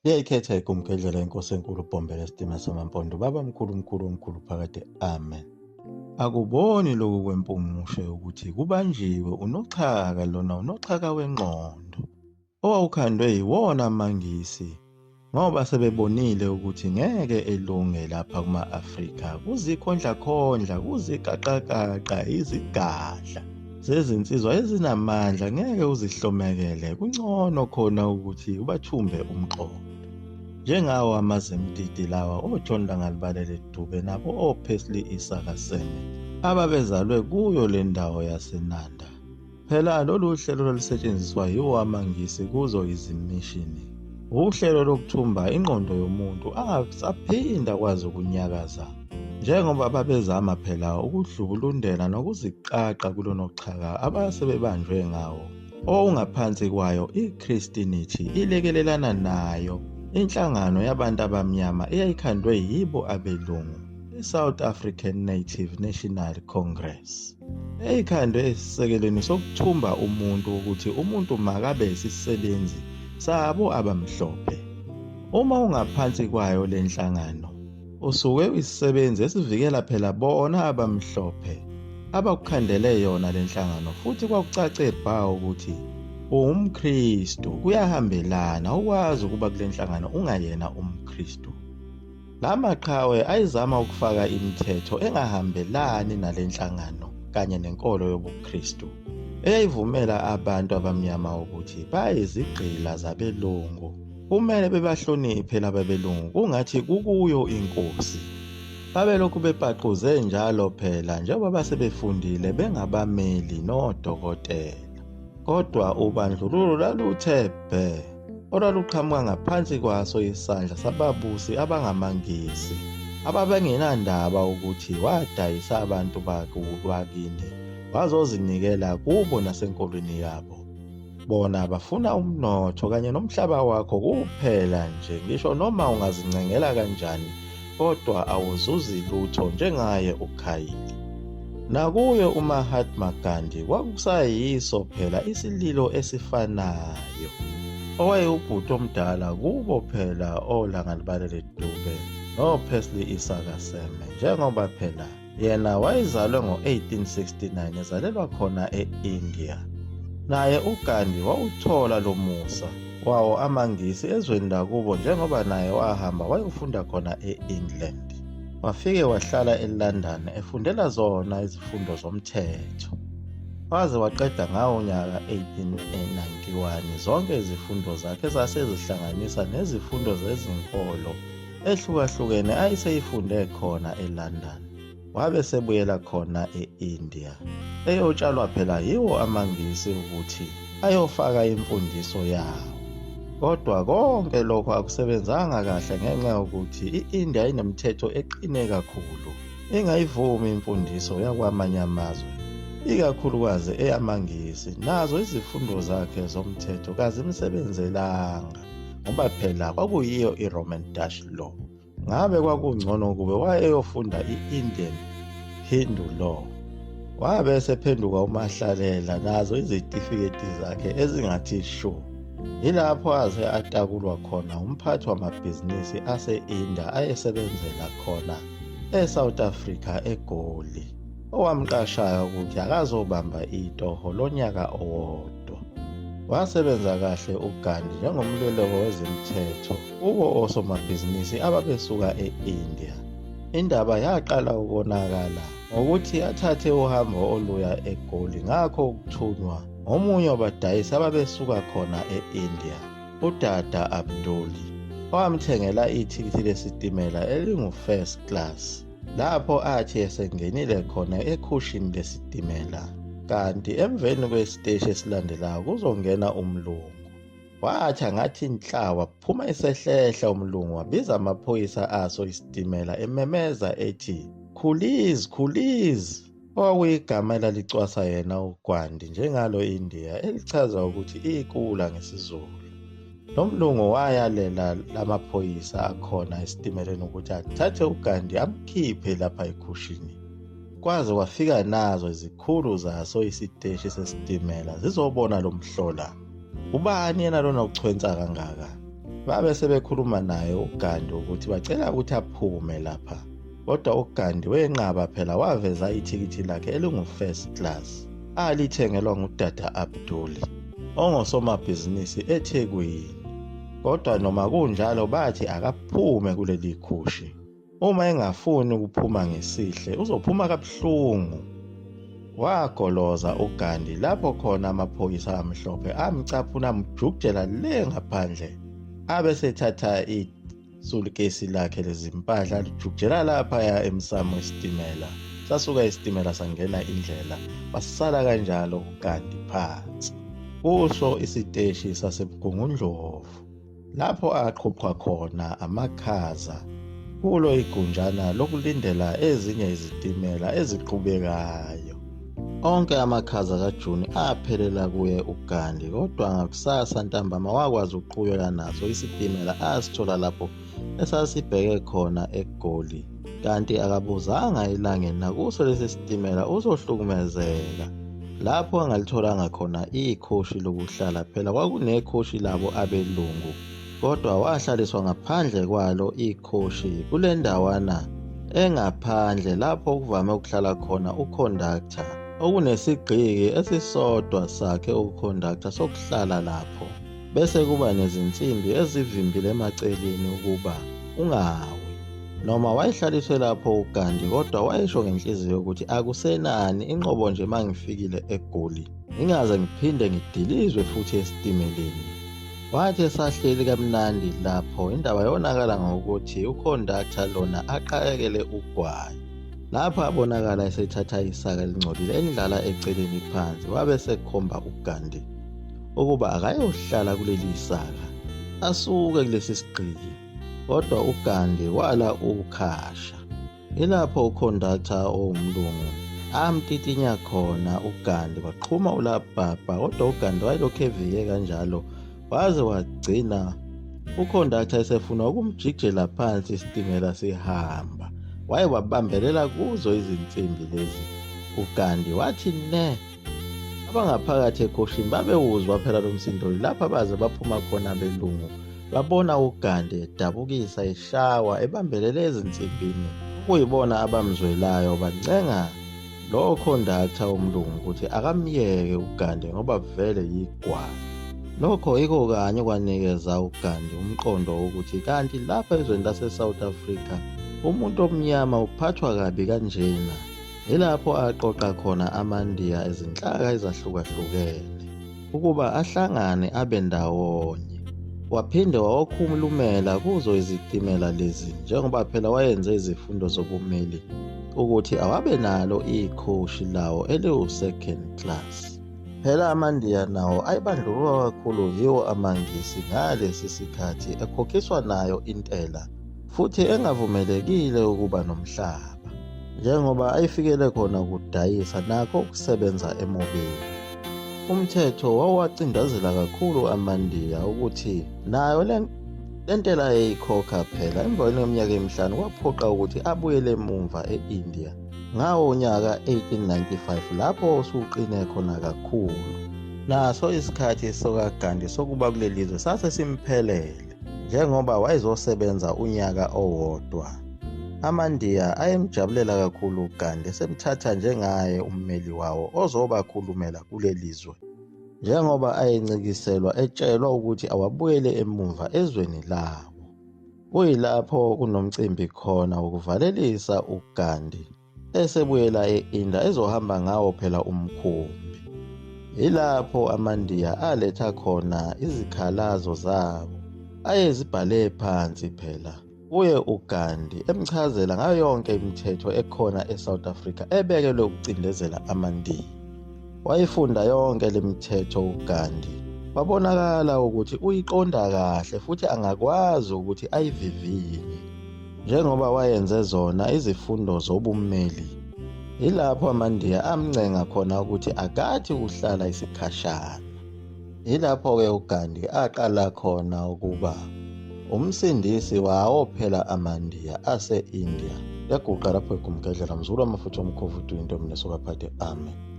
Liyayikhetha igumgedlela inkosi enkulu ubhombela isitima samampondo baba mkhulu mkhulu omkhulu phakade amen. Akuboni lokhu kwempumusho ukuthi kubanjiwe unoxhaka lona unoxhaka wengqondo owawukhandwe yiwona amangisi ngoba sebebonile ukuthi ngeke elunge lapha kuma-Afrika kuzikhondlakhondla kuziqaqaqaqa izigadla zezinsizwa ezinamandla ngeke uzihlomekele kungcono khona ukuthi ubathumbe umxoxo. Njengawo amazemtiti lawa oJohn Langalibalele Dube nabo oPaisley Isaka Seme ababezalwe kuyo le ndawo yaseNanda. Phela lolu hlelo olusetshenziswa yiwo amangisi kuzo izimishini. Uhlelo lokuthumba ingqondo yomuntu angasaphinda kwazi ukunyakaza. Njengoba babezama phela ukudlubulundela nokuziqaqa kulonoxhaka abasebebanjwe ngawo. Owungaphansi kwayo iChristianity ilekelelana nayo. Inhlangano yabantu abamnyama eyayikhandwe yibo abelungu, iSouth African Native National Congress, eyikhandwe esisekelweni sokuthumba umuntu ukuthi umuntu makabe isisebenzi sabo abamhlophe. Uma ungaphansi kwayo le nhlangano, usuke isisebenzi esivikela phela bona abamhlophe abakukhandele yona le nhlangano futhi kwakucace bha ukuthi umKristu kuyahambelana ukwazi ukuba kule nhlangano ungayena umKristu. Lamaqhawe ayizama ukufaka imithetho engahambelani nale nhlangano kanye nenkolo yobuKristu eyayivumela abantu abamnyama ukuthi bayizigqila zabelungu. Kumele bebahloniphe laba belungu kungathi kukuyo inkosi. Babelokhu bepaquze njalo phela njengoba basebefundile bengabameli nodokotela. Kodwa ubandlululo laluthe bhe olwaluqhamuka ngaphansi kwaso isandla sababusi abangamangisi ababengenandaba ukuthi wadayisa abantu bakini wazozinikela kubo nasenkolweni yabo. Bona bafuna umnotho kanye nomhlaba wakho kuphela nje, ngisho noma ungazincengela kanjani kodwa awuzuzi lutho njengaye uKhayili. Nakuyo uMahatma Gandhi kwakusayiso phela isililo esifanayo. Owayebhuti omdala kubo phela oLangalibalele Dube noPaisley Isaka Seme, njengoba phela yena wayezalwe ngo-1869 ezalelwa khona e-India. Naye uGandhi wawuthola lo musa wawo amangisi ezweni lakubo njengoba naye wahamba wayofunda khona e-England. Wafike wahlala eLondon efundela zona izifundo zomthetho. Waze waqeda ngawo nyaka 1891 zonke izifundo zakhe zasezihlanganisa nezifundo zezinkolo ehlukahlukene ayiseyifunde khona eLondon. Wabe sebuyela khona eIndia eyotshalwa phela yiwo amangisi ukuthi ayofaka imfundiso yawo. Kodwa konke lokho akusebenzanga kahle ngenxa yokuthi i-India inemithetho eqine kakhulu engayivumi imfundiso yakwamanye amazwe, ikakhulukazi eyamangisi. Nazo izifundo zakhe zomthetho kazimsebenzelanga ngoba phela kwakuyiyo iRoman Dutch law. Ngabe kwakungcono kube wayeyofunda i-Indian Hindu law. Wabe esephenduka umahlalela nazo izitifiketi zakhe ezingathi shu. Yilapho aze atakulwa khona umphathi wamabhizinisi ase-India ayesebenzela khona eSouth Africa eGoli, owamqashayo ukuthi akazobamba itoho lonyaka owodwa. Wasebenza kahle uGandhi njengomluleko wezemthetho kubo osomabhizinisi ababesuka e-India. Indaba yaqala ukonakala ngokuthi athathe uhambo oluya eGoli, ngakho ukuthunywa omunye wabadayisi ababesuka khona e-India, uDada Abduli, owamthengela ithikithi lesitimela elingu-first class, lapho athi esengenile khona ekhushini lesitimela. Kanti emveni kwesiteshi esilandelayo kuzongena umlungu. Wathi angathi nhla waphuma esehlehla umlungu wabiza amaphoyisa aso isitimela ememeza ethi, "Khulizi, khulizi," okuyigama elalicwasa yena uGandhi njengalo India elichaza ukuthi ikula ngesiZulu. Lo mlungu wayalela lamaphoyisa akhona esitimeleni ukuthi athathe uGandhi amkhiphe lapha ekhushini. Kwaze kwafika nazo izikhulu zaso isiteshi sesitimela zizobona lo mhlola. Ubani yena lona uchwensa kangaka? babe sebekhuluma naye uGandhi ukuthi bacela ukuthi aphume lapha, kodwa uGandhi wenqaba phela waveza ithikithi lakhe elingu-first class alithengelwa ngudada Abdul ongosomabhizinisi eThekwini. Kodwa noma kunjalo bathi akaphume kuleli khushi. Uma engafuni ukuphuma ngesihle uzophuma kabuhlungu. Wagoloza uGandhi lapho khona amaphoyisa amhlophe amcaphuna amjukjela le ngaphandle. Abe sethatha isulikesi lakhe lezimpahla lijukjela laphaya emsamo wesitimela. Sasuka isitimela sangena indlela, basala kanjalo uGandhi phansi. Kuso isiteshi saseMgungundlovu, lapho aqhuqwa khona amakhaza kulo igunjana lokulindela ezinye izitimela eziqhubekayo. Onke amakhaza kaJuni aphelela kuye uGandhi, kodwa ngakusasa ntambama wakwazi ukuqhubeka naso isitimela asithola lapho esasibheke khona eGoli. Kanti akabuzanga elangeni nakuso lesi sitimela uzohlukumezeka. Lapho angalitholanga khona ikhoshi lokuhlala, phela kwakunekhoshi labo abelungu, kodwa wahlaliswa ngaphandle kwalo ikhoshi kule ndawana engaphandle lapho kuvame ukuhlala khona uconductor, okunesigqiki esisodwa sakhe uconductor sokuhlala lapho, bese kuba nezinsimbi ezivimbile emaceleni ukuba ungawi. Noma wayehlaliswe lapho uGandhi, kodwa wayesho ngenhliziyo ukuthi akusenani inqobo nje mangifikile eGoli ngingaze ngiphinde ngidilizwe futhi esitimeleni. Wathi esahleli kamnandi lapho indaba yonakala ngokuthi uconductor lona aqhakekele ugwayi. Lapho abonakala esethatha isaka elingcolile endlala eceleni phansi, wabe sekhomba uGandhi ukuba akayohlala kuleli saka asuke kulesi sigqiki. Kodwa uGandhi wala ukukhasha. Ilapho uconductor owumlungu amtitinya khona uGandhi waqhuma ulabhabha, kodwa uGandhi wayelokhu evike kanjalo waze wagcina uconductor esefuna ukumjikjela phansi isitimela sihamba. Waye wabambelela kuzo izinsimbi lezi. uGandhi wathi ne. Abangaphakathi ekhoshini babewuzwa phela lo msindo lapha baze baphuma khona abelungu. Babona uGandhi edabukisa eshawa ebambelele ezinsimbini. Kuyibona abamzwelayo bancenga lo conductor womlungu ukuthi akamyeke uGandhi ngoba vele yigwayi. Lokho yiko kanye kwanikeza uGandhi umqondo wokuthi kanti lapha ezweni lase-South Africa umuntu omnyama uphathwa kabi kanjena. Ilapho aqoqa khona amaNdiya ezinhlaka ezahlukahlukene ukuba ahlangane abe ndawonye. Waphinde wawakhulumela kuzo izitimela lezi njengoba phela wayenze izifundo zobumeli ukuthi awabe nalo ikhoshi lawo eliwu-second class. Phela amaNdiya nawo ayebandlululwa kakhulu yiwo amaNgisi ngalesi sikhathi, ekhokhiswa nayo intela futhi engavumelekile ukuba nomhlaba, njengoba ayifikele khona ukudayisa nakho ukusebenza emobeni. Umthetho wawacindezela kakhulu amaNdiya ukuthi nayo le ntela yayikhokha phela. Emveni kweminyaka emihlanu kwaphoqa ukuthi abuyele emumva e-India ngawo unyaka 1895 lapho usuqine khona kakhulu. Naso isikhathi sokaGandhi sokuba kuleli lizwe sase simphelele njengoba wayezosebenza unyaka owodwa. AmaNdiya ayemjabulela kakhulu uGandhi, esemthatha njengaye ummeli wawo ozobakhulumela kuleli lizwe, njengoba ayencikiselwa etshelwa ukuthi awabuyele emumva ezweni lawo. Kuyilapho kunomcimbi khona wokuvalelisa uGandhi esebuyela e-India ezohamba ngawo phela umkhumbi. Ilapho amaNdiya aletha khona izikhalazo zabo ayezibhale phansi phela kuye uGandhi, emchazela ngayo yonke imithetho ekhona eSouth Africa ebekelwe ukucindezela amaNdiya. Wayifunda yonke le mithetho uGandhi, wabonakala ukuthi uyiqonda kahle futhi angakwazi ukuthi ayivivinye njengoba wayenze zona izifundo zobumeli. Ilapho amaNdiya amncenga khona ukuthi akathi ukuhlala isikhashana. Ilapho-ke uGandhi aqala khona ukuba umsindisi wawo phela amaNdiya ase-India. Yaguqa lapho egumgedlela mzulu amafutha omkhovu into mina sokaphathe. Amen.